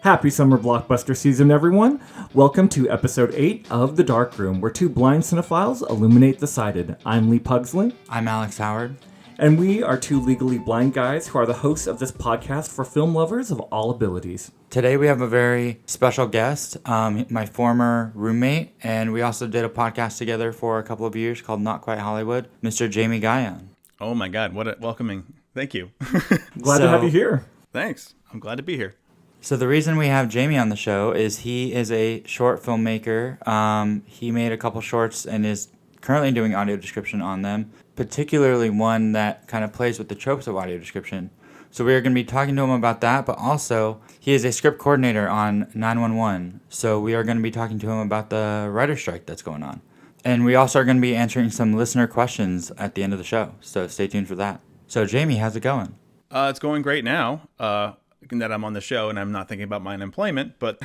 Happy summer blockbuster season, everyone. Welcome to episode 8 of The Dark Room, where two blind cinephiles illuminate the sighted. I'm Lee Pugsley. I'm Alex Howard. And we are two legally blind guys who are the hosts of this podcast for film lovers of all abilities. Today we have a very special guest, my former roommate, and we also did a podcast together for a couple of years called Not Quite Hollywood, Mr. Jamie Gagnon. Oh my God, what a welcoming. Thank you. Glad to have you here. Thanks. I'm glad to be here. So the reason we have Jamie on the show is he is a short filmmaker. He made a couple shorts and is currently doing audio description on them, particularly one that kind of plays with the tropes of audio description. So we are going to be talking to him about that, but also he is a script coordinator on 911. So we are going to be talking to him about the writer's strike that's going on. And we also are going to be answering some listener questions at the end of the show. So stay tuned for that. So Jamie, how's it going? It's going great now. That I'm on the show and I'm not thinking about my unemployment, but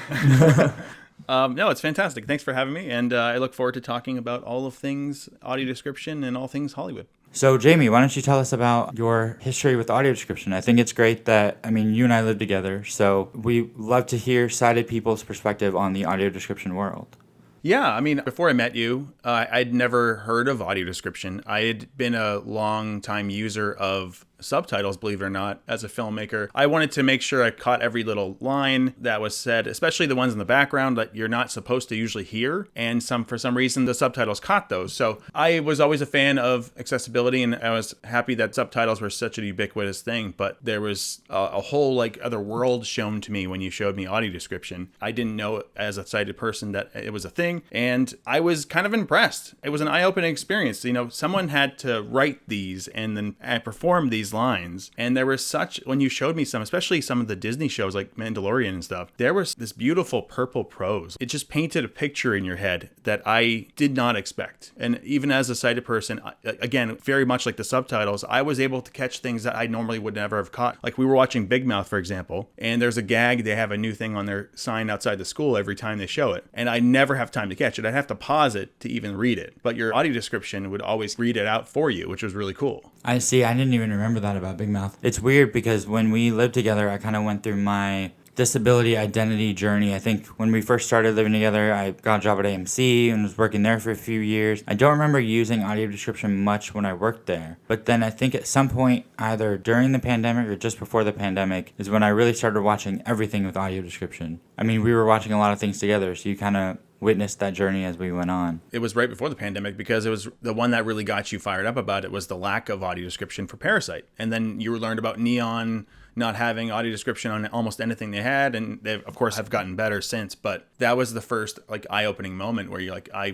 no, it's fantastic. Thanks for having me, and I look forward to talking about all of things audio description and all things Hollywood. So Jamie, why don't you tell us about your history with audio description? I think it's great that, you and I live together, so we love to hear sighted people's perspective on the audio description world. Yeah, before I met you, I'd never heard of audio description. I had been a long time user of subtitles, believe it or not, as a filmmaker. I wanted to make sure I caught every little line that was said, especially the ones in the background that you're not supposed to usually hear. And for some reason, the subtitles caught those. So I was always a fan of accessibility, and I was happy that subtitles were such a ubiquitous thing. But there was a whole other world shown to me when you showed me audio description. I didn't know as a sighted person that it was a thing, and I was kind of impressed. It was an eye-opening experience. Someone had to write these and then perform these lines, and there was when you showed me some, especially some of the Disney shows like Mandalorian and stuff, there was this beautiful purple prose. It just painted a picture in your head that I did not expect. And even as a sighted person, again, very much like the subtitles, I was able to catch things that I normally would never have caught. Like we were watching Big Mouth, for example, and there's a gag, they have a new thing on their sign outside the school every time they show it, and I never have time to catch it. I'd have to pause it to even read it, but your audio description would always read it out for you, which was really cool. I see. I didn't even remember that about Big Mouth. It's weird because when we lived together, I kind of went through my disability identity journey. I think when we first started living together, I got a job at AMC and was working there for a few years. I don't remember using audio description much when I worked there. But then I think at some point, either during the pandemic or just before the pandemic, is when I really started watching everything with audio description. We were watching a lot of things together, so you kind of witnessed that journey as we went on. It was right before the pandemic, because it was the one that really got you fired up about it was the lack of audio description for Parasite. And then you learned about Neon not having audio description on almost anything they had, and they of course have gotten better since, but that was the first eye-opening moment where you're like, I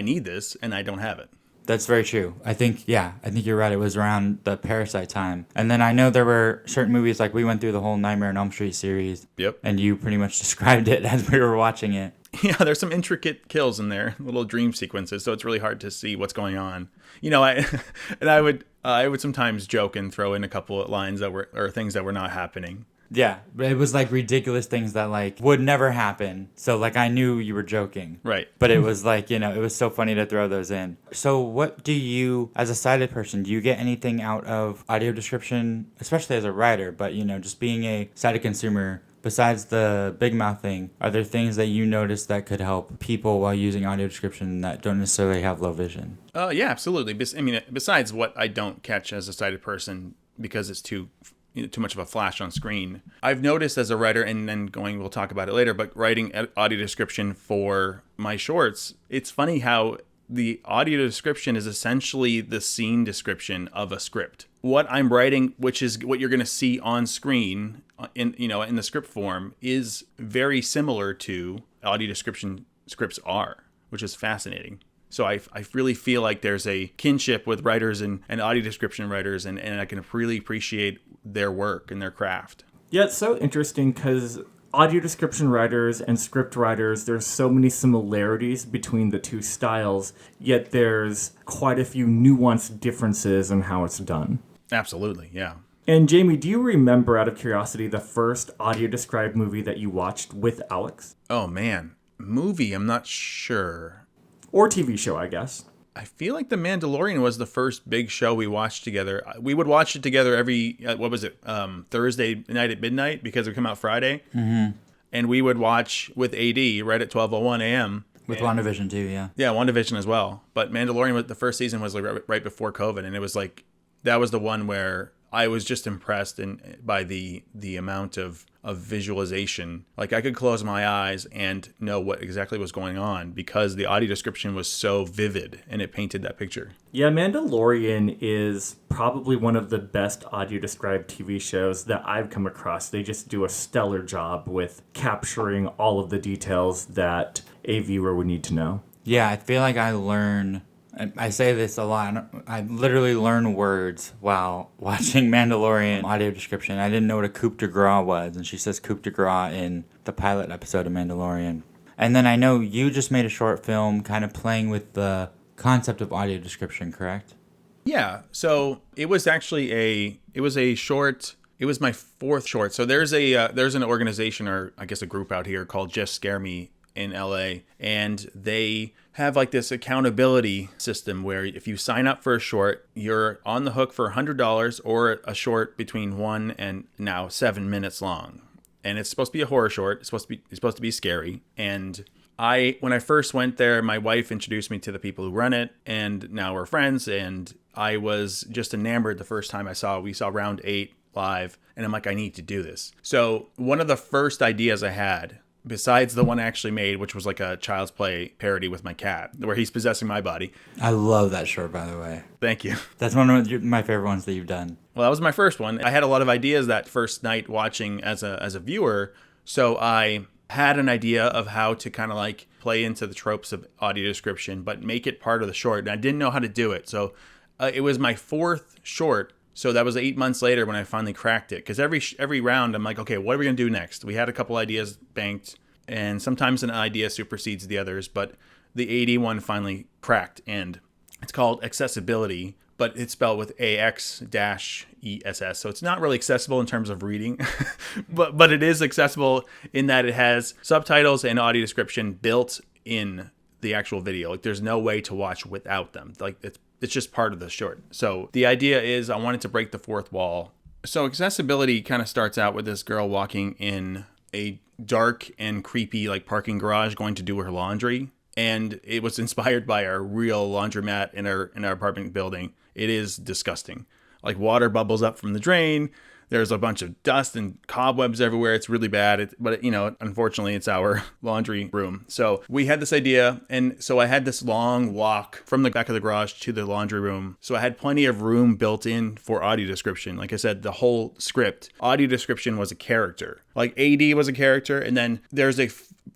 need this and I don't have it. That's very true. I think you're right. It was around the Parasite time. And then I know there were certain movies, like we went through the whole Nightmare on Elm Street series. Yep. And you pretty much described it as we were watching it. Yeah, there's some intricate kills in there, little dream sequences, so it's really hard to see what's going on. I would sometimes joke and throw in a couple of lines or things that were not happening. Yeah, but it was ridiculous things that would never happen. So I knew you were joking. Right. But it was it was so funny to throw those in. So what do you, as a sighted person, do you get anything out of audio description, especially as a writer, but just being a sighted consumer? Besides the Big Mouth thing, are there things that you notice that could help people while using audio description that don't necessarily have low vision? Yeah, absolutely. Besides what I don't catch as a sighted person because it's too much of a flash on screen, I've noticed as a writer, and then we'll talk about it later, but writing audio description for my shorts, it's funny how the audio description is essentially the scene description of a script. What I'm writing, which is what you're going to see on screen in the script form, is very similar to audio description scripts are, which is fascinating. So I really feel like there's a kinship with writers and audio description writers, and I can really appreciate their work and their craft. Yeah, it's so interesting because audio description writers and script writers, there's so many similarities between the two styles, yet there's quite a few nuanced differences in how it's done. Absolutely, yeah. And Jamie, do you remember, out of curiosity, the first audio-described movie that you watched with Alex? Oh, man. Movie, I'm not sure. Or TV show, I guess. I feel like The Mandalorian was the first big show we watched together. We would watch it together every, Thursday night at midnight because it would come out Friday. Mm-hmm. and we would watch with AD right at 12:01 a.m. With WandaVision too, yeah. Yeah, WandaVision as well. But Mandalorian, the first season was like right before COVID, and it was like that was the one where I was just impressed by the amount of visualization. Like I could close my eyes and know what exactly was going on because the audio description was so vivid and it painted that picture. Yeah, Mandalorian is probably one of the best audio described TV shows that I've come across. They just do a stellar job with capturing all of the details that a viewer would need to know. Yeah, I feel like I say this a lot. I literally learn words while watching Mandalorian audio description. I didn't know what a coup de grace was, and she says coup de grace in the pilot episode of Mandalorian. And then I know you just made a short film kind of playing with the concept of audio description, correct? Yeah, so it was actually a short. It was my fourth short. So there's an organization, or I guess a group out here called Just Scare Me in LA, and they have like this accountability system where if you sign up for a short, you're on the hook for $100 or a short between 1 and now 7 minutes long. And it's supposed to be a horror short. It's supposed to be scary. And when I first went there, my wife introduced me to the people who run it, and now we're friends. And I was just enamored the first time we saw round 8 live, and I'm like, I need to do this. So one of the first ideas I had, besides the one I actually made, which was like a Child's Play parody with my cat, where he's possessing my body. I love that short, by the way. Thank you. That's one of my favorite ones that you've done. Well, that was my first one. I had a lot of ideas that first night watching as a viewer, so I had an idea of how to kind of like play into the tropes of audio description, but make it part of the short, and I didn't know how to do it. So it was my fourth short. So that was 8 months later when I finally cracked it. Because every round, I'm like, okay, what are we going to do next? We had a couple ideas banked, and sometimes an idea supersedes the others. But the AD one finally cracked, and it's called Ax-essibility, but it's spelled with AX-ESS. So it's not really accessible in terms of reading, but it is accessible in that it has subtitles and audio description built in the actual video. Like there's no way to watch without them. Like it's just part of the short. So the idea is I wanted to break the fourth wall. So Ax-essibility kind of starts out with this girl walking in a dark and creepy like parking garage going to do her laundry. And it was inspired by our real laundromat in our apartment building. It is disgusting. Like water bubbles up from the drain. There's a bunch of dust and cobwebs everywhere. It's really bad. But unfortunately, it's our laundry room. So we had this idea. And so I had this long walk from the back of the garage to the laundry room. So I had plenty of room built in for audio description. Like I said, the whole script, audio description was a character. Like AD was a character. And then there's a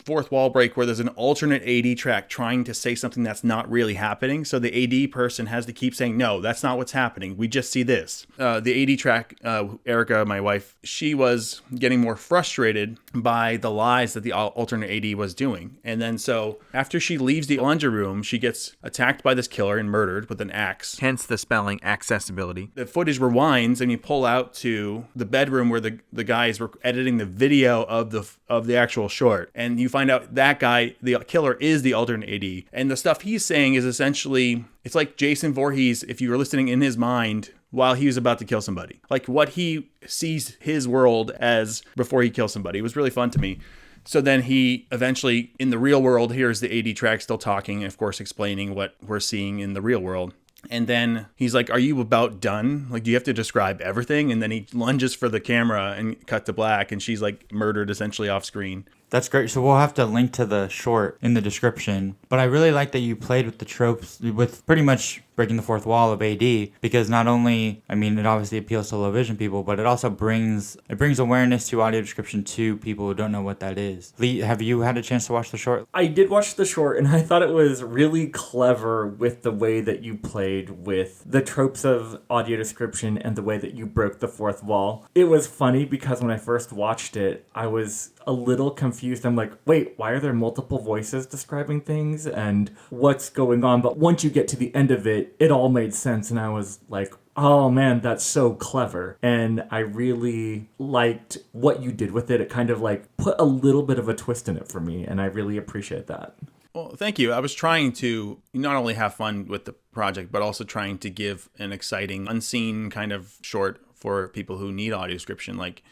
fourth wall break where there's an alternate AD track trying to say something that's not really happening. So the AD person has to keep saying, no, that's not what's happening. We just see this. The AD track, Erica, my wife, she was getting more frustrated by the lies that the alternate AD was doing. And then so after she leaves the laundry room, she gets attacked by this killer and murdered with an axe. Hence the spelling Ax-essibility. The footage rewinds and you pull out to the bedroom where the guys were editing the video of the actual short. And you find out that guy, the killer, is the alternate AD. And the stuff he's saying is essentially, it's like Jason Voorhees, if you were listening in his mind while he was about to kill somebody. Like what he sees his world as before he kills somebody. It was really fun to me. So then he eventually, in the real world, hears the AD track still talking, and of course explaining what we're seeing in the real world. And then he's like, are you about done? Like, do you have to describe everything? And then he lunges for the camera and cut to black, and she's like murdered essentially off screen. That's great. So we'll have to link to the short in the description. But I really like that you played with the tropes, with pretty much breaking the fourth wall of AD, because not only, I mean, it obviously appeals to low vision people, but it also brings awareness to audio description to people who don't know what that is. Lee, have you had a chance to watch the short? I did watch the short, and I thought it was really clever with the way that you played with the tropes of audio description and the way that you broke the fourth wall. It was funny because when I first watched it, I was a little confused. I'm like, wait, why are there multiple voices describing things and what's going on? But once you get to the end of it, it all made sense. And I was like, oh man, that's so clever. And I really liked what you did with it. It kind of like put a little bit of a twist in it for me. And I really appreciate that. Well, thank you. I was trying to not only have fun with the project, but also trying to give an exciting, unseen kind of short for people who need audio description. Like,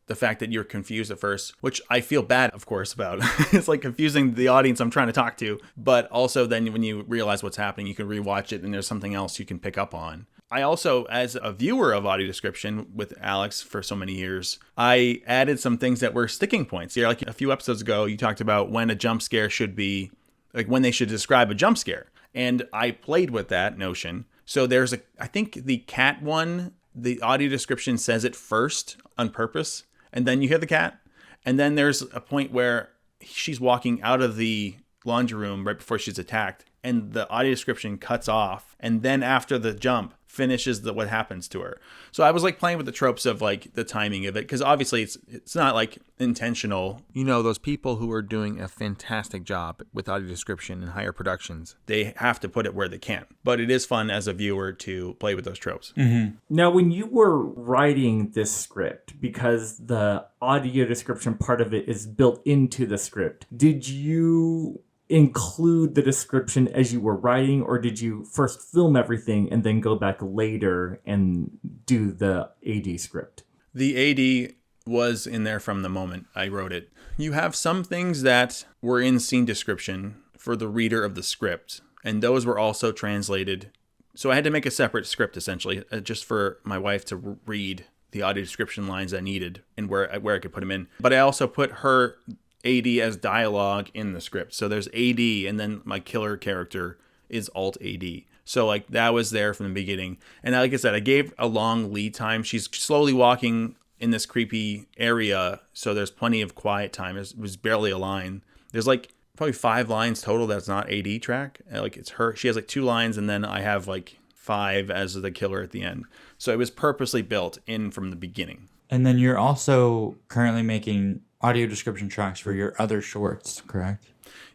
the fact that you're confused at first, which I feel bad, of course, about. It's like confusing the audience I'm trying to talk to. But also then when you realize what's happening, you can rewatch it and there's something else you can pick up on. I also, as a viewer of audio description with Alex for so many years, I added some things that were sticking points. Yeah, like a few episodes ago, you talked about when a jump scare should be, like when they should describe a jump scare. And I played with that notion. So there's I think the cat one, the audio description says it first on purpose, and then you hear the cat. And then there's a point where she's walking out of the laundry room right before she's attacked, and the audio description cuts off. And then after the jump, finishes what happens to her. So I was like playing with the tropes of like the timing of it, because obviously it's not like intentional. You know, those people who are doing a fantastic job with audio description in higher productions, they have to put it where they can. But it is fun as a viewer to play with those tropes. Mm-hmm. Now, when you were writing this script, because the audio description part of it is built into the script, did you include the description as you were writing, or did you first film everything and then go back later and do the AD script? The AD was in there from the moment I wrote it. You have some things that were in scene description for the reader of the script, and those were also translated. So I had to make a separate script, essentially, just for my wife to read the audio description lines I needed and where I could put them in. But I also put her AD as dialogue in the script. So there's AD, and then my killer character is Alt AD. So like that was there from the beginning. And like I said, I gave a long lead time. She's slowly walking in this creepy area, so there's plenty of quiet time. It was barely a line. There's like probably 5 lines total that's not AD track. Like it's her. She has like 2 lines, and then I have like 5 as the killer at the end. So it was purposely built in from the beginning. And then you're also currently making audio description tracks for your other shorts, correct?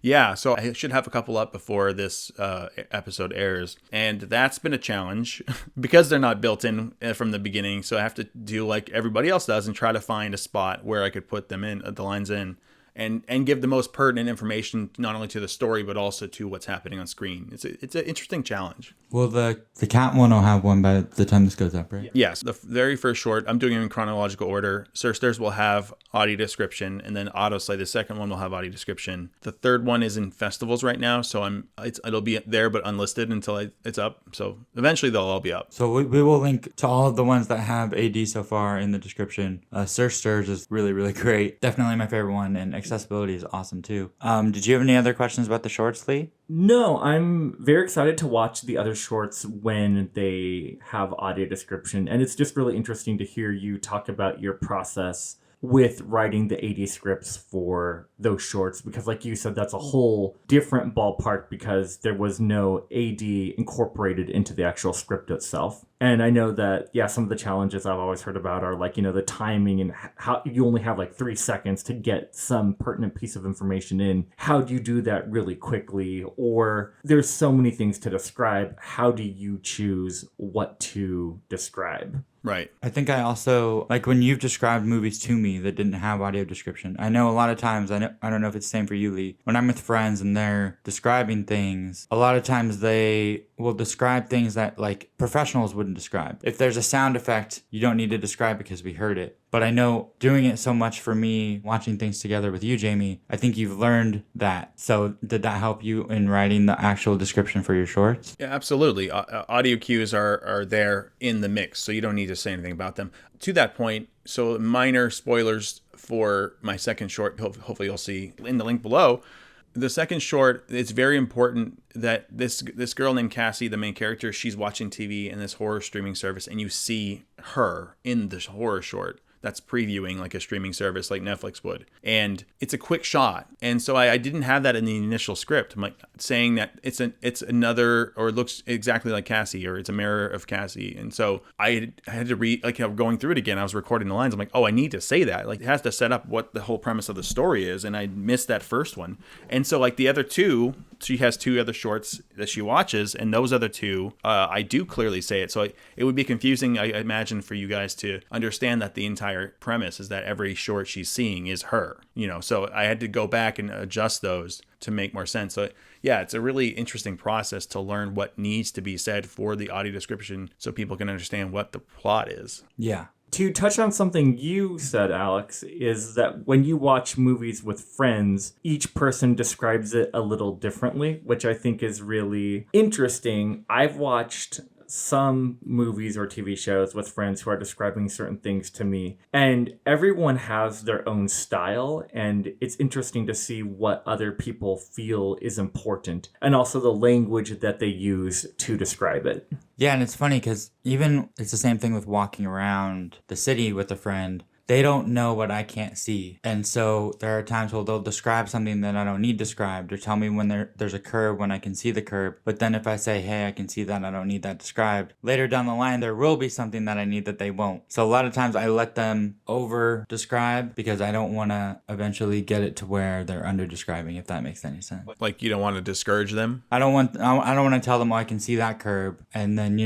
Yeah, so I should have a couple up before this episode airs. And that's been a challenge because they're not built in from the beginning. So I have to do like everybody else does and try to find a spot where I could put them in, the lines in. And give the most pertinent information not only to the story but also to what's happening on screen. It's an interesting challenge. Well, the cat one will have one by the time this goes up, right? Yes, the very first short, I'm doing it in chronological order. Search will have audio description, and then Autoslay, the second one, will have audio description. The third one is in festivals right now, so it'll be there but unlisted until it's up. So eventually they'll all be up. So we will link to all of the ones that have AD so far in the description. Search Stirs is really, really great. Definitely my favorite one, and Ax-essibility is awesome too. Did you have any other questions about the shorts, Lee? No, I'm very excited to watch the other shorts when they have audio description. And it's just really interesting to hear you talk about your process with writing the AD scripts for those shorts, because like you said, that's a whole different ballpark because there was no AD incorporated into the actual script itself. And I know that, yeah, some of the challenges I've always heard about are like, you know, the timing and how you only have like 3 seconds to get some pertinent piece of information in. How do you do that really quickly? Or there's so many things to describe. How do you choose what to describe? Right. I think I also, like when you've described movies to me that didn't have audio description, I know a lot of times, I don't know if it's the same for you, Lee, when I'm with friends and they're describing things, a lot of times they will describe things that like professionals wouldn't describe. If there's a sound effect, you don't need to describe because we heard it. But I know doing it so much for me, watching things together with you, Jamie, I think you've learned that. So did that help you in writing the actual description for your shorts? Yeah, absolutely. Audio cues are there in the mix, so you don't need to say anything about them. To that point, so minor spoilers for my second short, hopefully you'll see in the link below. The second short, it's very important that this girl named Cassie, the main character, she's watching TV in this horror streaming service, and you see her in this horror short that's previewing like a streaming service like Netflix would. And it's a quick shot. And so I didn't have that in the initial script. I'm like saying that it's another, or it looks exactly like Cassie, or it's a mirror of Cassie. And so I had to read, like going through it again, I was recording the lines. I'm like, oh, I need to say that. Like it has to set up what the whole premise of the story is. And I missed that first one. And so like the other 2, she has 2 other shorts that she watches, and those other 2, I do clearly say it. So it would be confusing, I imagine, for you guys to understand that the entire premise is that every short she's seeing is her, so I had to go back and adjust those to make more sense. So yeah, it's a really interesting process to learn what needs to be said for the audio description so people can understand what the plot is. Yeah. To touch on something you said, Alex, is that when you watch movies with friends, each person describes it a little differently, which I think is really interesting. I've watched some movies or TV shows with friends who are describing certain things to me, and everyone has their own style, and it's interesting to see what other people feel is important, and also the language that they use to describe it. Yeah, and it's funny because even it's the same thing with walking around the city with a friend. They don't know what I can't see. And so there are times where they'll describe something that I don't need described or tell me when there's a curb when I can see the curb. But then if I say, hey, I can see that, I don't need that described, later down the line, there will be something that I need that they won't. So a lot of times I let them over describe because I don't want to eventually get it to where they're under describing, if that makes any sense. Like you don't want to discourage them? I don't want to tell them, oh, I can see that curb. And then,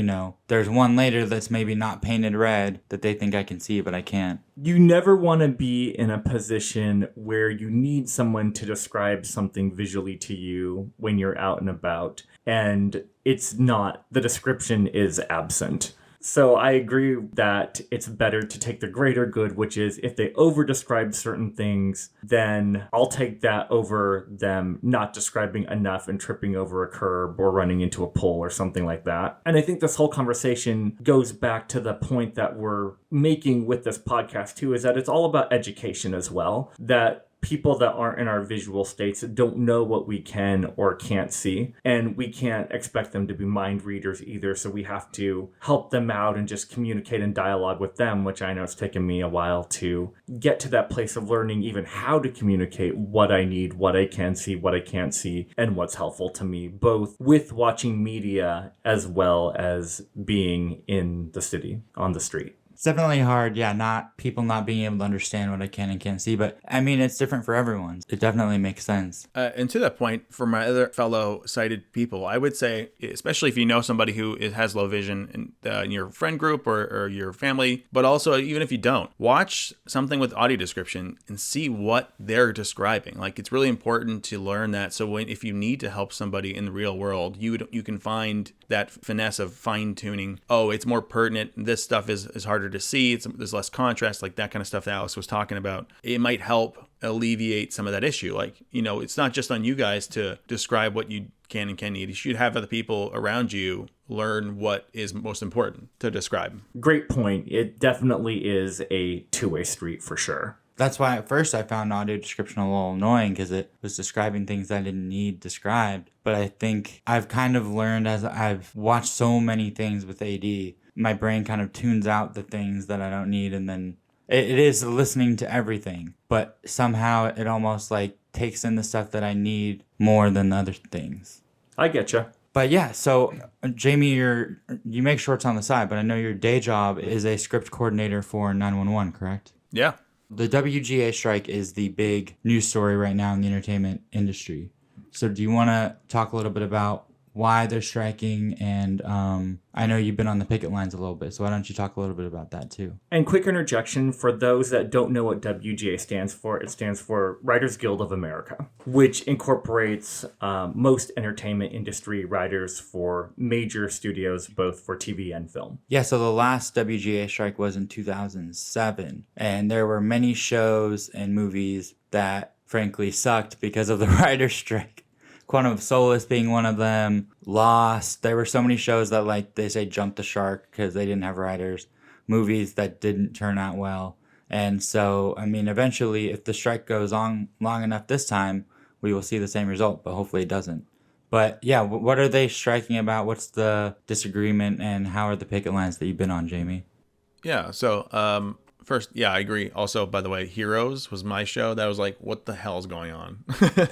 there's one later that's maybe not painted red that they think I can see, but I can't. You never want to be in a position where you need someone to describe something visually to you when you're out and about, and the description is absent. So I agree that it's better to take the greater good, which is if they over-describe certain things, then I'll take that over them not describing enough and tripping over a curb or running into a pole or something like that. And I think this whole conversation goes back to the point that we're making with this podcast too, is that it's all about education as well, that people that aren't in our visual states don't know what we can or can't see, and we can't expect them to be mind readers either, so we have to help them out and just communicate and dialogue with them, which I know it's taken me a while to get to that place of learning even how to communicate what I need, what I can see, what I can't see, and what's helpful to me, both with watching media as well as being in the city, on the street. It's definitely hard, people not being able to understand what I can and can't see, but I mean, it's different for everyone. It definitely makes sense. And to that point, for my other fellow sighted people, I would say, especially if you know somebody who has low vision in your friend group or your family, but also even if you don't, watch something with audio description and see what they're describing. Like, it's really important to learn that. So if you need to help somebody in the real world, you can find that finesse of fine tuning. Oh, it's more pertinent. This stuff is harder to see. There's less contrast, like that kind of stuff that Alex was talking about. It might help alleviate some of that issue. Like, it's not just on you guys to describe what you can and can't need. You should have other people around you learn what is most important to describe. Great point. It definitely is a two-way street for sure. That's why at first I found audio description a little annoying because it was describing things I didn't need described. But I think I've kind of learned as I've watched so many things with AD, my brain kind of tunes out the things that I don't need, and then it is listening to everything. But somehow it almost like takes in the stuff that I need more than the other things. I getcha. But yeah, so Jamie, you make shorts on the side, but I know your day job is a script coordinator for 911, correct? Yeah. The WGA strike is the big news story right now in the entertainment industry. So do you want to talk a little bit about why they're striking? And I know you've been on the picket lines a little bit, so why don't you talk a little bit about that too? And quick interjection for those that don't know what WGA stands for, it stands for Writers Guild of America, which incorporates most entertainment industry writers for major studios, both for TV and film. Yeah, so the last WGA strike was in 2007, and there were many shows and movies that frankly sucked because of the writer's strike. Quantum of Solace being one of them, Lost. There were so many shows that, like they say, jumped the shark because they didn't have writers. Movies that didn't turn out well. And so, I mean, eventually, if the strike goes on long enough this time, we will see the same result, but hopefully it doesn't. But yeah, what are they striking about? What's the disagreement, and how are the picket lines that you've been on, Jamie? Yeah, so first, yeah, I agree. Also, by the way, Heroes was my show. That was like, what the hell's going on?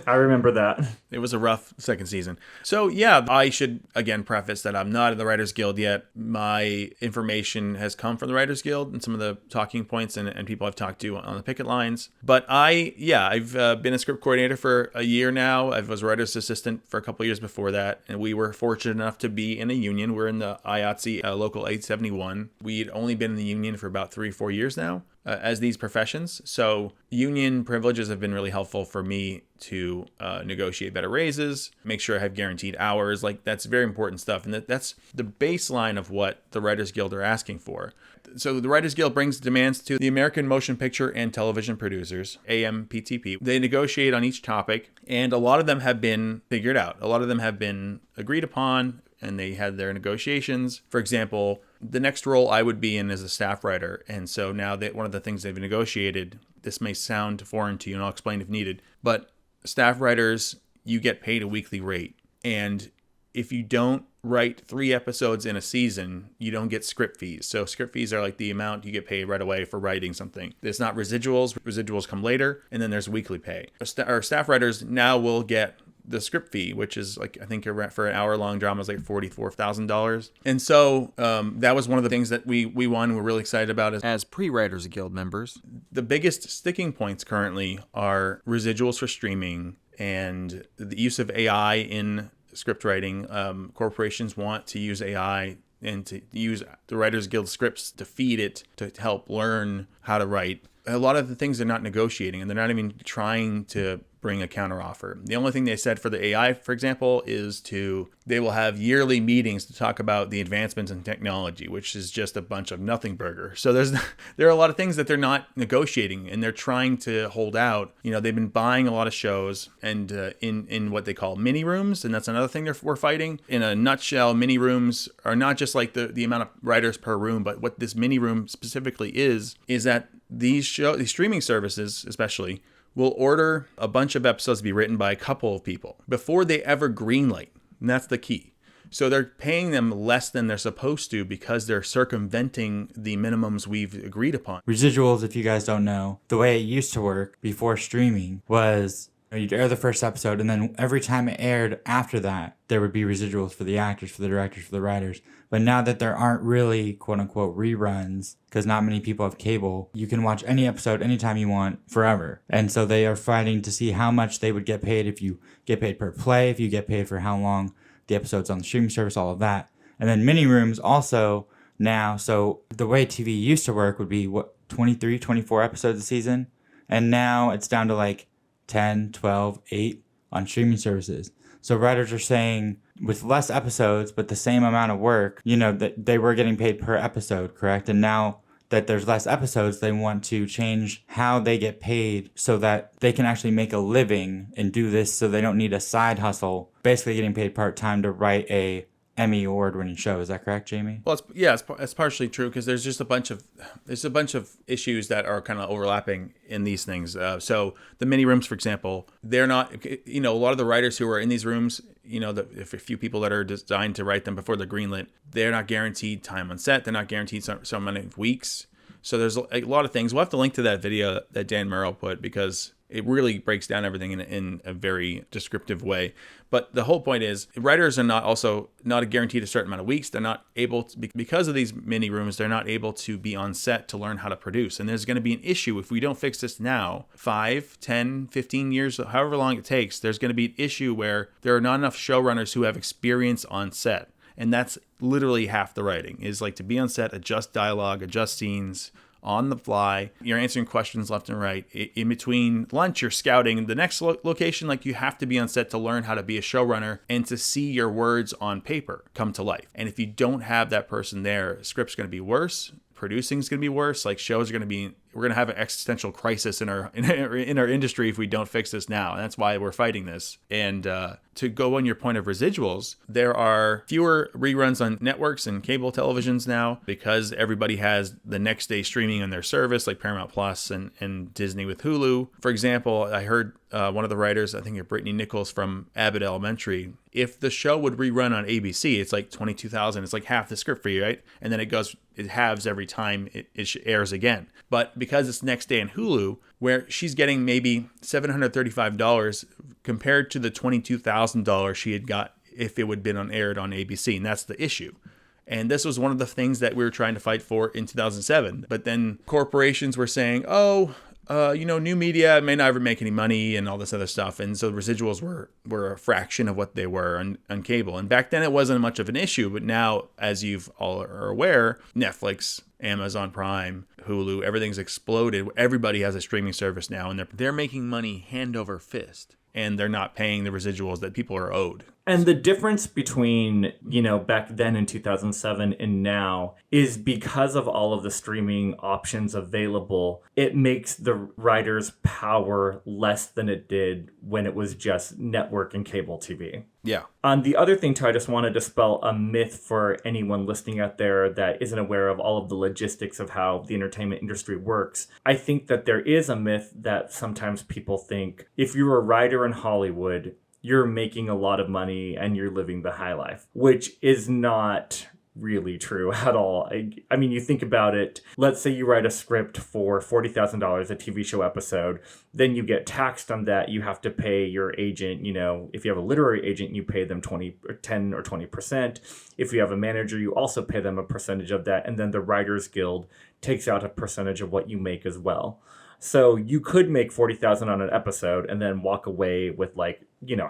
I remember that. It was a rough second season. So yeah, I should again preface that I'm not in the Writers Guild yet. My information has come from the Writers Guild and some of the talking points and people I've talked to on the picket lines. But I've been a script coordinator for a year now. I was a writer's assistant for a couple of years before that. And we were fortunate enough to be in a union. We're in the IATSE local 871. We'd only been in the union for about 3 or 4 years now as these professions. So union privileges have been really helpful for me to negotiate better raises, make sure I have guaranteed hours. Like, that's very important stuff. And that's the baseline of what the Writers Guild are asking for. So the Writers Guild brings demands to the American Motion Picture and Television Producers, AMPTP. They negotiate on each topic, and a lot of them have been figured out. A lot of them have been agreed upon, and they had their negotiations. For example, the next role I would be in is a staff writer. And so now that one of the things they've negotiated, this may sound foreign to you, and I'll explain if needed, but staff writers, you get paid a weekly rate. And if you don't write 3 episodes in a season, you don't get script fees. So script fees are like the amount you get paid right away for writing something. There's not residuals. Residuals come later, and then there's weekly pay. Our staff writers now will get the script fee, which is like, I think for an hour-long drama is like $44,000. And so that was one of the things that we won. We're really excited about it. As pre-Writers Guild members, The biggest sticking points currently are residuals for streaming and the use of AI in script writing. Corporations want to use AI and to use the Writers Guild scripts to feed it to help learn how to write. A lot of the things they're not negotiating, and they're not even trying to bring a counteroffer. The only thing they said for the AI, for example, is they will have yearly meetings to talk about the advancements in technology, which is just a bunch of nothing burger. So there are a lot of things that they're not negotiating, and they're trying to hold out. You know, they've been buying a lot of shows and in what they call mini rooms, and that's another thing we're fighting. In a nutshell, mini rooms are not just like the amount of writers per room, but what this mini room specifically is that these streaming services especially will order a bunch of episodes to be written by a couple of people before they ever greenlight. And that's the key. So they're paying them less than they're supposed to because they're circumventing the minimums we've agreed upon. Residuals, if you guys don't know, the way it used to work before streaming was you'd air the first episode, and then every time it aired after that, there would be residuals for the actors, for the directors, for the writers. But now that there aren't really quote-unquote reruns, because not many people have cable, you can watch any episode anytime you want forever. And so they are fighting to see how much they would get paid if you get paid per play, if you get paid for how long the episode's on the streaming service, all of that. And then mini rooms also now. So the way TV used to work would be, 23, 24 episodes a season? And now it's down to like 10, 12, 8 on streaming services. So writers are saying with less episodes, but the same amount of work, that they were getting paid per episode, correct? And now that there's less episodes, they want to change how they get paid so that they can actually make a living and do this so they don't need a side hustle, basically getting paid part-time to write a Emmy award-winning show. Is that correct, Jamie? Well, it's partially true because there's just a bunch of issues that are kind of overlapping in these things. So the mini rooms, for example, they're not. A lot of the writers who are in these rooms, if a few people that are designed to write them before they're greenlit, they're not guaranteed time on set. They're not guaranteed so many weeks. So there's a lot of things. We'll have to link to that video that Dan Merrill put because it really breaks down everything in a very descriptive way. But the whole point is writers are not guaranteed a certain amount of weeks. They're not able to, because of these mini rooms, they're not able to be on set to learn how to produce. And there's going to be an issue if we don't fix this now, 5, 10, 15 years, however long it takes, there's going to be an issue where there are not enough showrunners who have experience on set. And that's literally half the writing, is like to be on set, adjust dialogue, adjust scenes, on the fly. You're answering questions left and right. In between lunch, you're scouting the next location. Like, you have to be on set to learn how to be a showrunner and to see your words on paper come to life. And if you don't have that person there, script's going to be worse. Producing is going to be worse. Like, shows are going to be, we're going to have an existential crisis in our industry if we don't fix this now. And that's why we're fighting this. And to go on your point of residuals, there are fewer reruns on networks and cable televisions now because everybody has the next day streaming on their service, like Paramount Plus and Disney with Hulu. For example, I heard one of the writers, I think Brittany Nichols from Abbott Elementary, if the show would rerun on ABC, it's like $22,000. It's like half the script for you, right? And then it halves every time it airs again. But because it's next day in Hulu, where she's getting maybe $735 compared to the $22,000 she had got if it would have been aired on ABC. And that's the issue. And this was one of the things that we were trying to fight for in 2007. But then corporations were saying, new media may not ever make any money and all this other stuff. And so residuals were a fraction of what they were on cable. And back then it wasn't much of an issue. But now, as you've all are aware, Netflix, Amazon Prime, Hulu, everything's exploded. Everybody has a streaming service now, and they're making money hand over fist. And they're not paying the residuals that people are owed. And the difference between, back then in 2007 and now is because of all of the streaming options available, it makes the writer's power less than it did when it was just network and cable TV. Yeah. The other thing, too, I just want to dispel a myth for anyone listening out there that isn't aware of all of the logistics of how the entertainment industry works. I think that there is a myth that sometimes people think if you're a writer in Hollywood, you're making a lot of money and you're living the high life, which is not really true at all. I mean, you think about it. Let's say you write a script for $40,000 a TV show episode, then you get taxed on that. You have to pay your agent, if you have a literary agent, you pay them 10 or 20%. If you have a manager, you also pay them a percentage of that. And then the Writers Guild takes out a percentage of what you make as well. So you could make $40,000 on an episode and then walk away with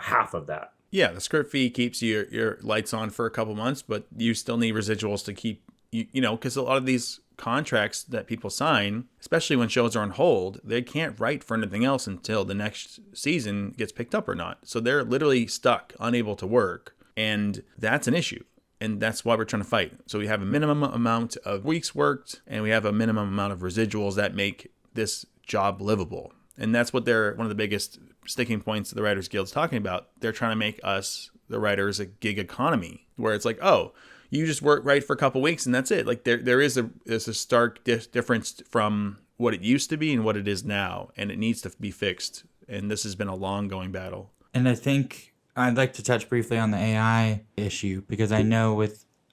half of that. Yeah, the script fee keeps your lights on for a couple months, but you still need residuals to keep, because a lot of these contracts that people sign, especially when shows are on hold, they can't write for anything else until the next season gets picked up or not. So they're literally stuck, unable to work. And that's an issue. And that's why we're trying to fight. So we have a minimum amount of weeks worked, and we have a minimum amount of residuals that make this job livable. And that's what one of the biggest sticking points that the Writers Guild's talking about. They're trying to make us, the writers, a gig economy where it's like, oh, you just write for a couple weeks and that's it. Like there is a stark difference from what it used to be and what it is now. And it needs to be fixed. And this has been a long going battle. And I think I'd like to touch briefly on the AI issue, because I know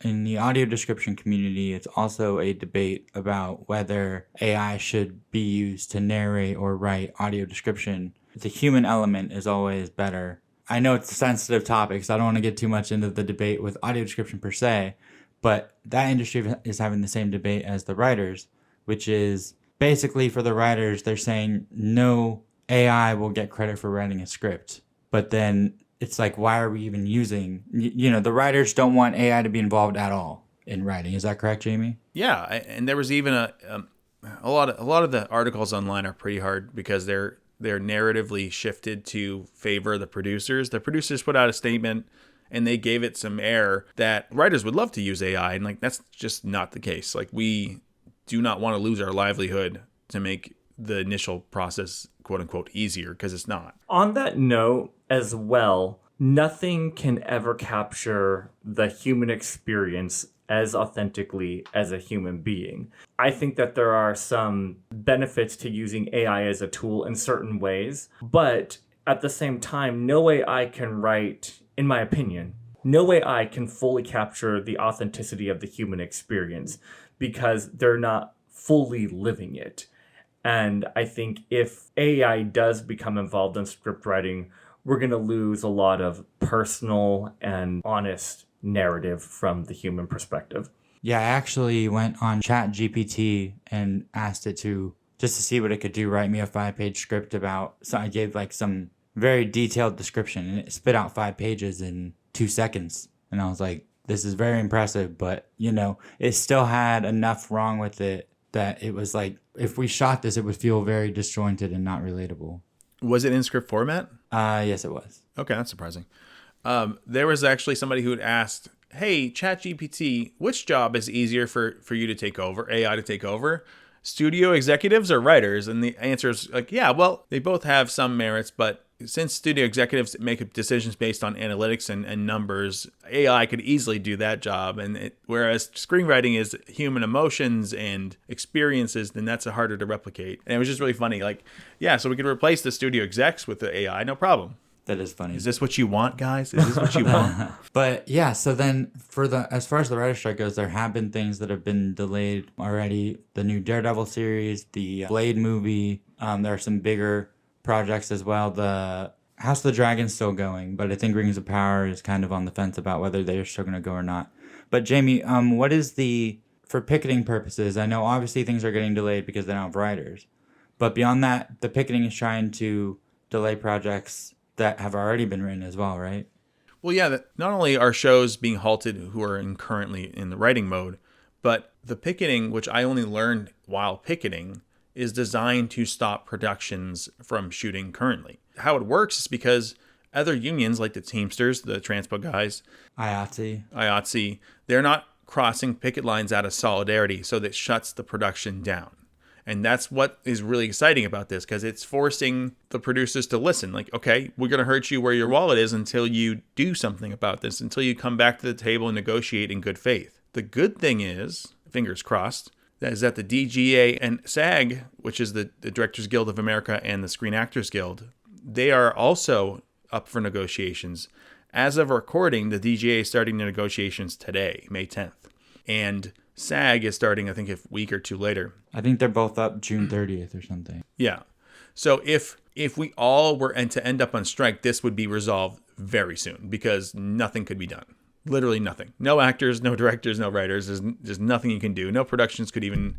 in the audio description community, it's also a debate about whether AI should be used to narrate or write audio description. The human element is always better. I know it's a sensitive topic, so I don't want to get too much into the debate with audio description per se, but that industry is having the same debate as the writers, which is basically for the writers, they're saying no AI will get credit for writing a script. But then it's like, why are we even using, the writers don't want AI to be involved at all in writing. Is that correct, Jamie? Yeah. And there was even a lot of the articles online are pretty hard because they're narratively shifted to favor the producers. The producers put out a statement and they gave it some air that writers would love to use AI. And that's just not the case. We do not want to lose our livelihood to make the initial process, quote unquote, easier, because it's not. On that note as well, nothing can ever capture the human experience as authentically as a human being. I think that there are some benefits to using AI as a tool in certain ways, but at the same time, no AI can write, in my opinion, no AI can fully capture the authenticity of the human experience because they're not fully living it. And I think if AI does become involved in script writing, we're going to lose a lot of personal and honest narrative from the human perspective. Yeah, I actually went on ChatGPT and asked it just to see what it could do, write me a 5-page script so I gave some very detailed description and it spit out 5 pages in 2 seconds. And I was like, this is very impressive, but it still had enough wrong with it that it was like, if we shot this, it would feel very disjointed and not relatable. Was it in script format? Yes, it was. Okay, that's surprising. There was actually somebody who had asked, hey, ChatGPT, which job is easier for you to take over, AI to take over? Studio executives or writers? And the answer is yeah, well, they both have some merits, but since studio executives make decisions based on analytics and numbers, AI could easily do that job. Whereas screenwriting is human emotions and experiences, then that's harder to replicate. And it was just really funny. So we could replace the studio execs with the AI, no problem. That is funny. Is this what you want, guys? Is this what you want? But yeah, so then as far as the writer's strike goes, there have been things that have been delayed already. The new Daredevil series, the Blade movie. There are some bigger projects as well. The House of the Dragon's still going, but I think Rings of Power is kind of on the fence about whether they're still going to go or not. But Jamie, what is for picketing purposes, I know obviously things are getting delayed because they don't have writers, But beyond that, the picketing is trying to delay projects that have already been written as well, right? Well, yeah, not only are shows being halted who are currently in the writing mode, but the picketing, which I only learned while picketing, is designed to stop productions from shooting currently. How it works is because other unions like the Teamsters, the Transpo guys, IATSE, they're not crossing picket lines out of solidarity, so that shuts the production down. And that's what is really exciting about this, because it's forcing the producers to listen. Like, okay, we're going to hurt you where your wallet is until you do something about this, until you come back to the table and negotiate in good faith. The good thing is, fingers crossed, that is that the DGA and SAG, which is the Directors Guild of America and the Screen Actors Guild, they are also up for negotiations. As of recording, the DGA is starting the negotiations today, May 10th. And SAG is starting, I think, a week or two later. I think they're both up June 30th or something. Yeah. So if we all were to end up on strike, this would be resolved very soon, because nothing could be done. Literally nothing. No actors, no directors, no writers. There's nothing you can do. No productions could even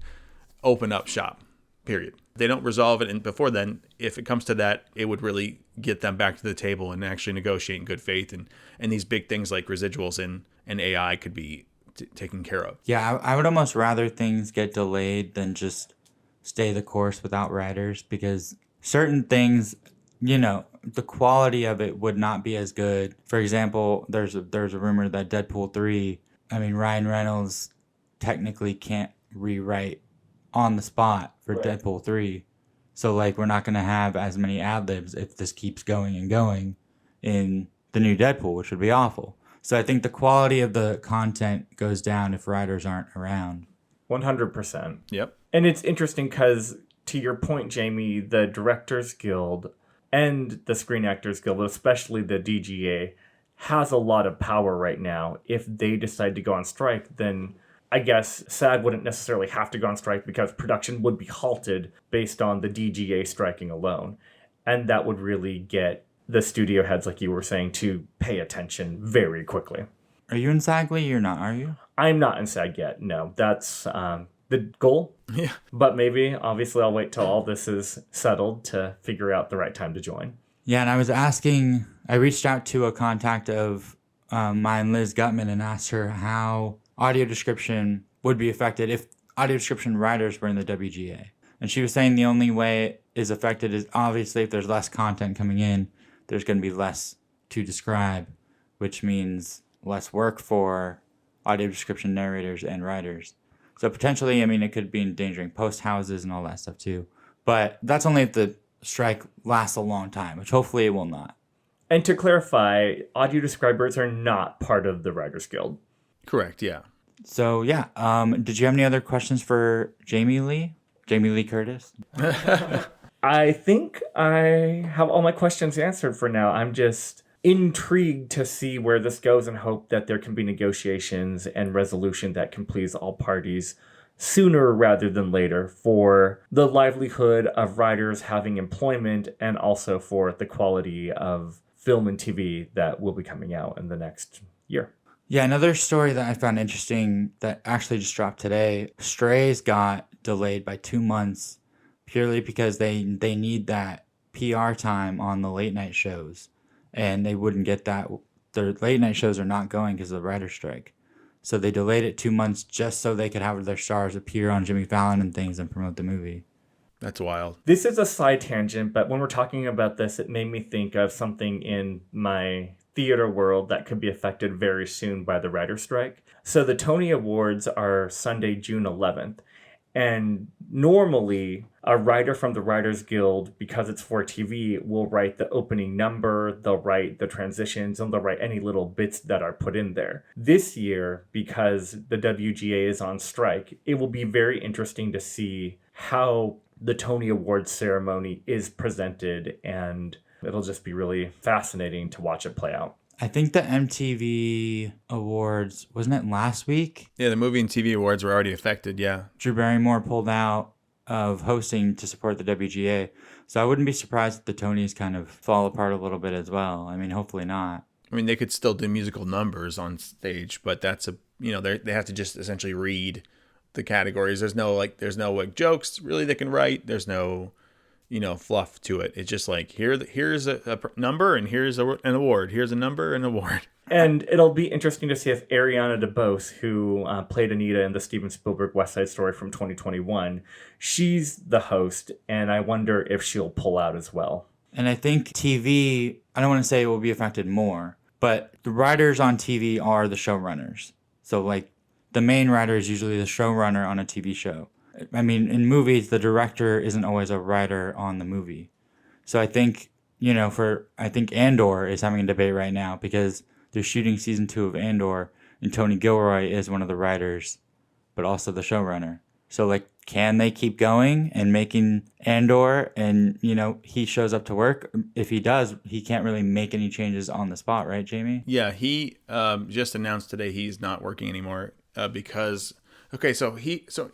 open up shop, period. They don't resolve it, and before then, if it comes to that, it would really get them back to the table and actually negotiate in good faith. And these big things like residuals and AI could be taken care of. Yeah, I would almost rather things get delayed than just stay the course without writers, because certain things, the quality of it would not be as good. For example, there's a rumor that Deadpool 3, Ryan Reynolds technically can't rewrite on the spot for Deadpool 3. So we're not going to have as many ad-libs if this keeps going and going in the new Deadpool, which would be awful. So I think the quality of the content goes down if writers aren't around. 100%. Yep. And it's interesting because, to your point, Jamie, the Directors Guild and the Screen Actors Guild, especially the DGA, has a lot of power right now. If they decide to go on strike, then I guess SAG wouldn't necessarily have to go on strike, because production would be halted based on the DGA striking alone. And that would really get the studio heads, like you were saying, to pay attention very quickly. Are you in SAG, Lee? You're not, are you? I'm not in SAG yet. No, that's the goal. Yeah. But maybe, obviously, I'll wait till all this is settled to figure out the right time to join. Yeah, and I reached out to a contact of mine, Liz Gutman, and asked her how audio description would be affected if audio description writers were in the WGA. And she was saying the only way it is affected is obviously if there's less content coming in, there's going to be less to describe, which means less work for audio description narrators and writers. So potentially, it could be endangering post houses and all that stuff too. But that's only if the strike lasts a long time, which hopefully it will not. And to clarify, audio describers are not part of the Writers Guild. Correct, yeah. So yeah, did you have any other questions for Jamie Lee Curtis? I think I have all my questions answered for now. I'm just intrigued to see where this goes and hope that there can be negotiations and resolution that can please all parties sooner rather than later, for the livelihood of writers having employment and also for the quality of film and TV that will be coming out in the next year. Yeah, another story that I found interesting that actually just dropped today, Strays got delayed by 2 months purely because they need that PR time on the late night shows, and they wouldn't get that. Their late night shows are not going because of the writer's strike. So they delayed it 2 months just so they could have their stars appear on Jimmy Fallon and things and promote the movie. That's wild. This is a side tangent, but when we're talking about this, it made me think of something in my theater world that could be affected very soon by the writer's strike. So the Tony Awards are Sunday, June 11th. And normally, a writer from the Writers Guild, because it's for TV, will write the opening number, they'll write the transitions, and they'll write any little bits that are put in there. This year, because the WGA is on strike, it will be very interesting to see how the Tony Awards ceremony is presented, and it'll just be really fascinating to watch it play out. I think the MTV Awards, wasn't it last week? Yeah, the movie and TV awards were already affected, yeah. Drew Barrymore pulled out of hosting to support the WGA. So I wouldn't be surprised if the Tonys kind of fall apart a little bit as well. Hopefully not. They could still do musical numbers on stage, but that's they have to just essentially read the categories. There's no jokes really they can write. There's no fluff to it. It's just like here's a number and here's an award. Here's a number and an award. And it'll be interesting to see if Ariana DeBose, who played Anita in the Steven Spielberg West Side Story from 2021, she's the host, and I wonder if she'll pull out as well. And I think TV, I don't want to say it will be affected more, but the writers on TV are the showrunners. So like the main writer is usually the showrunner on a TV show. I mean, in movies, the director isn't always a writer on the movie. So I think, I think Andor is having a debate right now because they're shooting season 2 of Andor, and Tony Gilroy is one of the writers, but also the showrunner. So, like, can they keep going and making Andor and, he shows up to work? If he does, he can't really make any changes on the spot, right, Jamie? Yeah, he just announced today he's not working anymore because... Okay, so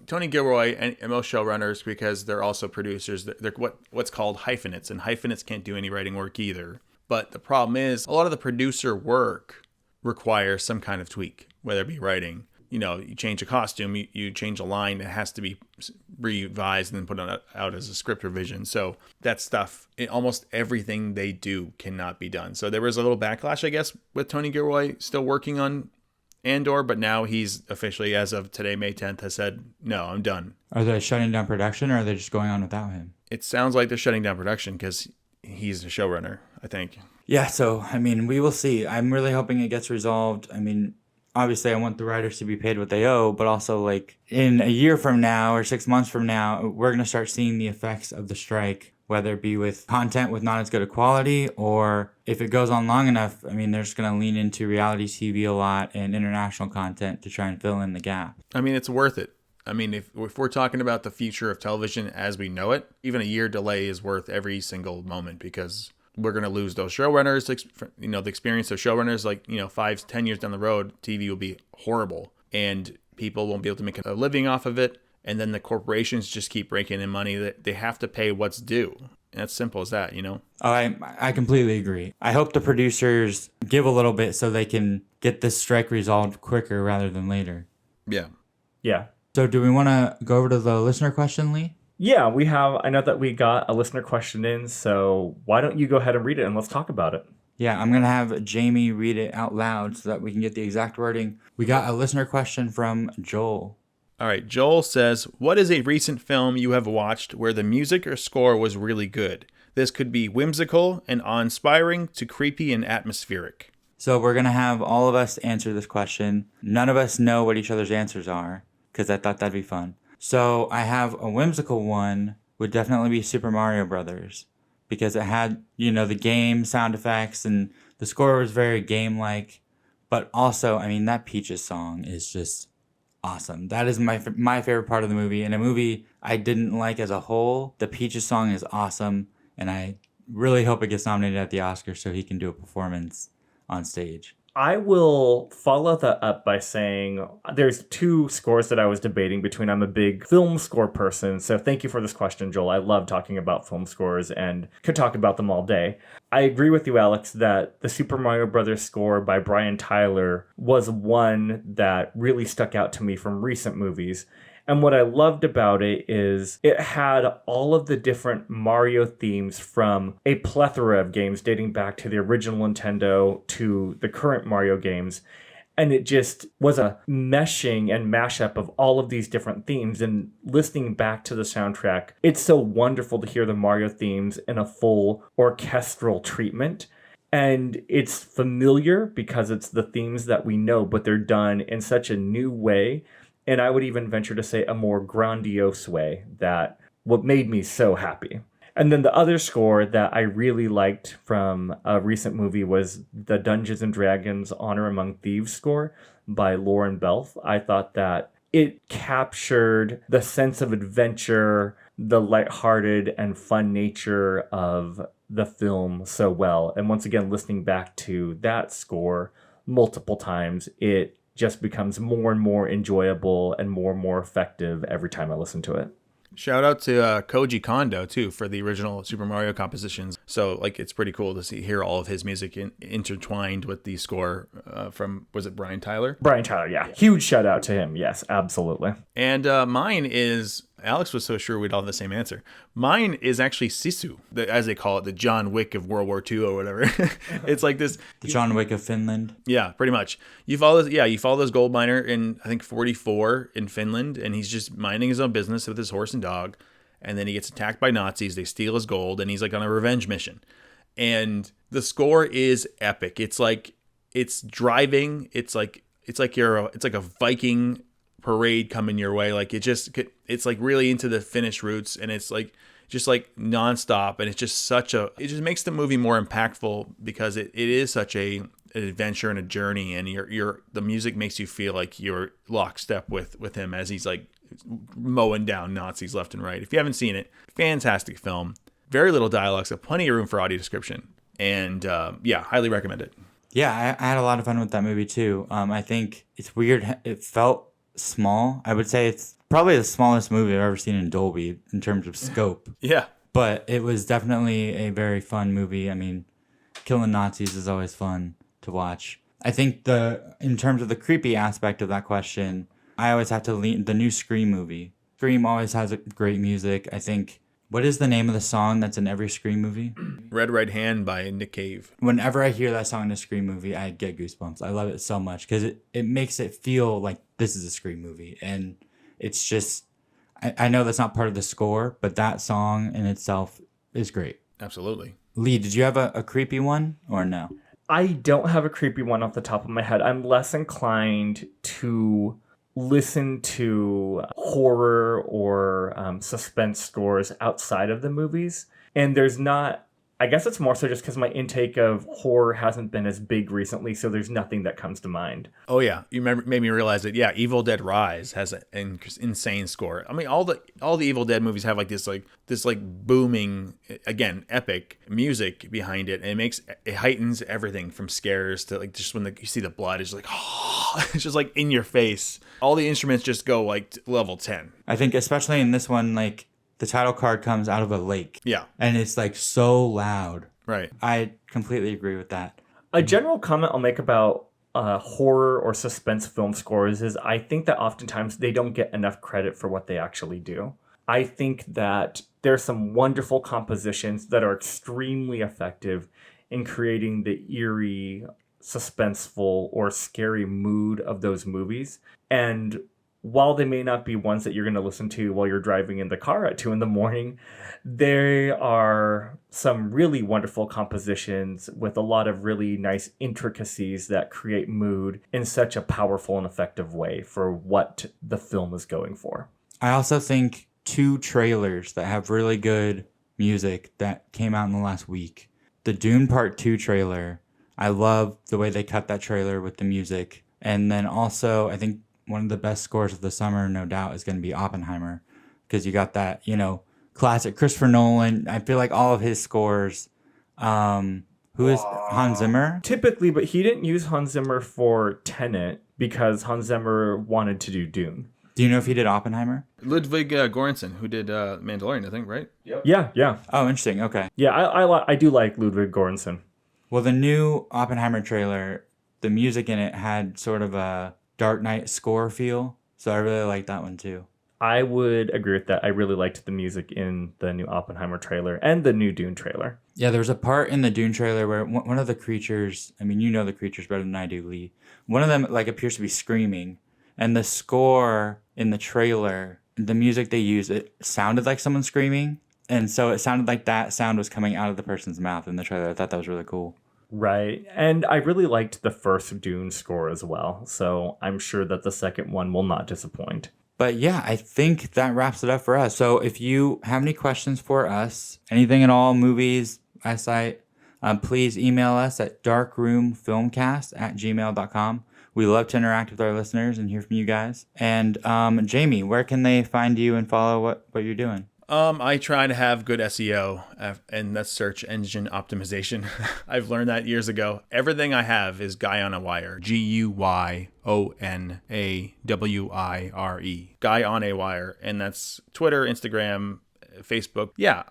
Tony Gilroy and most showrunners, because they're also producers, they're what's called hyphenates, and hyphenates can't do any writing work either. But the problem is a lot of the producer work requires some kind of tweak, whether it be writing. You change a costume, you change a line, it has to be revised and then put out as a script revision. So that stuff, almost everything they do cannot be done. So there was a little backlash, I guess, with Tony Gilroy still working on Andor, but now he's officially, as of today, May 10th, has said, no, I'm done. Are they shutting down production, or are they just going on without him? It sounds like they're shutting down production because he's a showrunner, I think. Yeah, so, we will see. I'm really hoping it gets resolved. Obviously, I want the writers to be paid what they owe, but also, like, in a year from now or 6 months from now, we're going to start seeing the effects of the strike, whether it be with content with not as good a quality, or if it goes on long enough, they're just going to lean into reality TV a lot and international content to try and fill in the gap. It's worth it. If we're talking about the future of television as we know it, even a year delay is worth every single moment, because we're going to lose those showrunners. The experience of showrunners, 5-10 years down the road, TV will be horrible and people won't be able to make a living off of it. And then the corporations just keep raking in money that they have to pay what's due. And it's simple as that, Oh, I completely agree. I hope the producers give a little bit so they can get this strike resolved quicker rather than later. Yeah. Yeah. So do we want to go over to the listener question, Lee? Yeah, I know that we got a listener question in, so why don't you go ahead and read it and let's talk about it. Yeah, I'm going to have Jamie read it out loud so that we can get the exact wording. We got a listener question from Joel. All right, Joel says, what is a recent film you have watched where the music or score was really good? This could be whimsical and awe-inspiring to creepy and atmospheric. So we're going to have all of us answer this question. None of us know what each other's answers are, because I thought that'd be fun. So I have a whimsical one, would definitely be Super Mario Brothers, because it had, the game sound effects and the score was very game-like. But also, that Peaches song is just awesome. That is my favorite part of the movie. And a movie I didn't like as a whole, the Peaches song is awesome. And I really hope it gets nominated at the Oscars so he can do a performance on stage. I will follow that up by saying there's two scores that I was debating between. I'm a big film score person, so thank you for this question, Joel. I love talking about film scores and could talk about them all day. I agree with you, Alex, that the Super Mario Brothers score by Brian Tyler was one that really stuck out to me from recent movies. And what I loved about it is it had all of the different Mario themes from a plethora of games dating back to the original Nintendo to the current Mario games. And it just was a meshing and mashup of all of these different themes. And listening back to the soundtrack, it's so wonderful to hear the Mario themes in a full orchestral treatment. And it's familiar because it's the themes that we know, but they're done in such a new way. And I would even venture to say a more grandiose way, that what made me so happy. And then the other score that I really liked from a recent movie was the Dungeons and Dragons Honor Among Thieves score by Lauren Belf. I thought that it captured the sense of adventure, the lighthearted and fun nature of the film so well. And once again, listening back to that score multiple times, it just becomes more and more enjoyable and more effective every time I listen to it. Shout out to Koji Kondo, too, for the original Super Mario compositions. So, it's pretty cool to hear all of his music intertwined with the score from, was it Brian Tyler? Brian Tyler, yeah. Huge shout out to him. Yes, absolutely. And mine is Alex was so sure we'd all have the same answer. Mine is actually Sisu, as they call it, the John Wick of World War II or whatever. It's like this. The John Wick of Finland. Yeah, pretty much. You follow this gold miner in, I think, 44 in Finland, and he's just minding his own business with his horse and dog. And then he gets attacked by Nazis. They steal his gold, and he's like on a revenge mission. And the score is epic. It's like, it's driving. It's like a Viking parade coming your way. Like it's like really into the Finnish roots, and it's like just like nonstop. And it's just it just makes the movie more impactful because it is such an adventure and a journey. And the music makes you feel like you're lockstep with him as he's like mowing down Nazis left and right. If you haven't seen it, fantastic film. Very little dialogue, so plenty of room for audio description. And highly recommend it. Yeah, I had a lot of fun with that movie too. I think it's weird. It felt small. I would say it's probably the smallest movie I've ever seen in Dolby in terms of scope. Yeah. But it was definitely a very fun movie. I mean, killing Nazis is always fun to watch. I think in terms of the creepy aspect of that question, I always have to lean the new Scream movie. Scream always has great music. I think, what is the name of the song that's in every Scream movie? Red Right Hand by Nick Cave. Whenever I hear that song in a Scream movie, I get goosebumps. I love it so much because it makes it feel like this is a Scream movie. And it's just, I know that's not part of the score, but that song in itself is great. Absolutely. Lee, did you have a creepy one or no? I don't have a creepy one off the top of my head. I'm less inclined to listen to horror or suspense scores outside of the movies. And there's not, I guess it's more so just because my intake of horror hasn't been as big recently, so there's nothing that comes to mind. Oh yeah, made me realize that. Yeah, Evil Dead Rise has an insane score. I mean, all the Evil Dead movies have this booming, again, epic music behind it, and it heightens everything from scares to like just when you see the blood, it's like it's just like in your face. All the instruments just go like to level 10. I think especially in this one, like the title card comes out of a lake. Yeah, and it's like so loud. Right. I completely agree with that. A general comment I'll make about horror or suspense film scores is I think that oftentimes they don't get enough credit for what they actually do. I think that there's some wonderful compositions that are extremely effective in creating the eerie, suspenseful, or scary mood of those movies. And while they may not be ones that you're going to listen to while you're driving in the car at 2 a.m, there are some really wonderful compositions with a lot of really nice intricacies that create mood in such a powerful and effective way for what the film is going for. I also think 2 trailers that have really good music that came out in the last week. The Dune Part 2 trailer, I love the way they cut that trailer with the music. And then also, I think one of the best scores of the summer, no doubt, is going to be Oppenheimer. Because you got that, classic Christopher Nolan. I feel like all of his scores. Who is Hans Zimmer? Typically, but he didn't use Hans Zimmer for Tenet because Hans Zimmer wanted to do Dune. Do you know if he did Oppenheimer? Ludwig Göransson, who did Mandalorian, I think, right? Yep. Yeah. Oh, interesting. Okay. Yeah, I do like Ludwig Göransson. Well, the new Oppenheimer trailer, the music in it had sort of a Dark Knight score feel. So I really like that one too. I would agree with that. I really liked the music in the new Oppenheimer trailer and the new Dune trailer. Yeah, there was a part in the Dune trailer where one of the creatures, I mean, you know the creatures better than I do, Lee. One of them appears to be screaming. And the score in the trailer, the music they used, it sounded like someone screaming. And so it sounded like that sound was coming out of the person's mouth in the trailer. I thought that was really cool. Right. And I really liked the first Dune score as well. So I'm sure that the second one will not disappoint. But yeah, I think that wraps it up for us. So if you have any questions for us, anything at all, movies, eyesight, please email us at darkroomfilmcast@gmail.com. We love to interact with our listeners and hear from you guys. And Jamie, where can they find you and follow what you're doing? I try to have good SEO, and that's search engine optimization. I've learned that years ago. Everything I have is Guy on a Wire. GUYONAWIRE. Guy on a Wire. And that's Twitter, Instagram, Facebook. Yeah.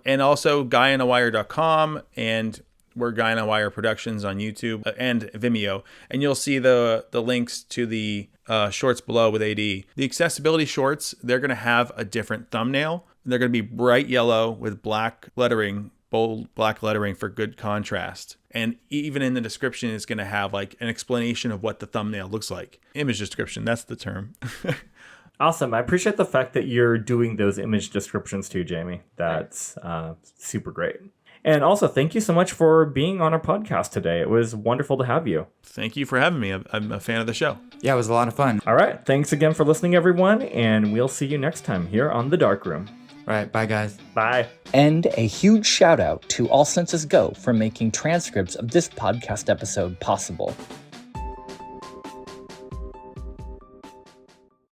And also guyonawire.com, and we're Guy on a Wire Productions on YouTube and Vimeo. And you'll see the links to the shorts below with AD. The accessibility shorts, they're going to have a different thumbnail. They're going to be bright yellow with black lettering, bold black lettering for good contrast. And even in the description, it's going to have like an explanation of what the thumbnail looks like. Image description, that's the term. Awesome. I appreciate the fact that you're doing those image descriptions too, Jamie. That's super great. And also, thank you so much for being on our podcast today. It was wonderful to have you. Thank you for having me. I'm a fan of the show. Yeah, it was a lot of fun. All right. Thanks again for listening, everyone. And we'll see you next time here on The Dark Room. All right, bye, guys. Bye. And a huge shout out to All Senses Go for making transcripts of this podcast episode possible.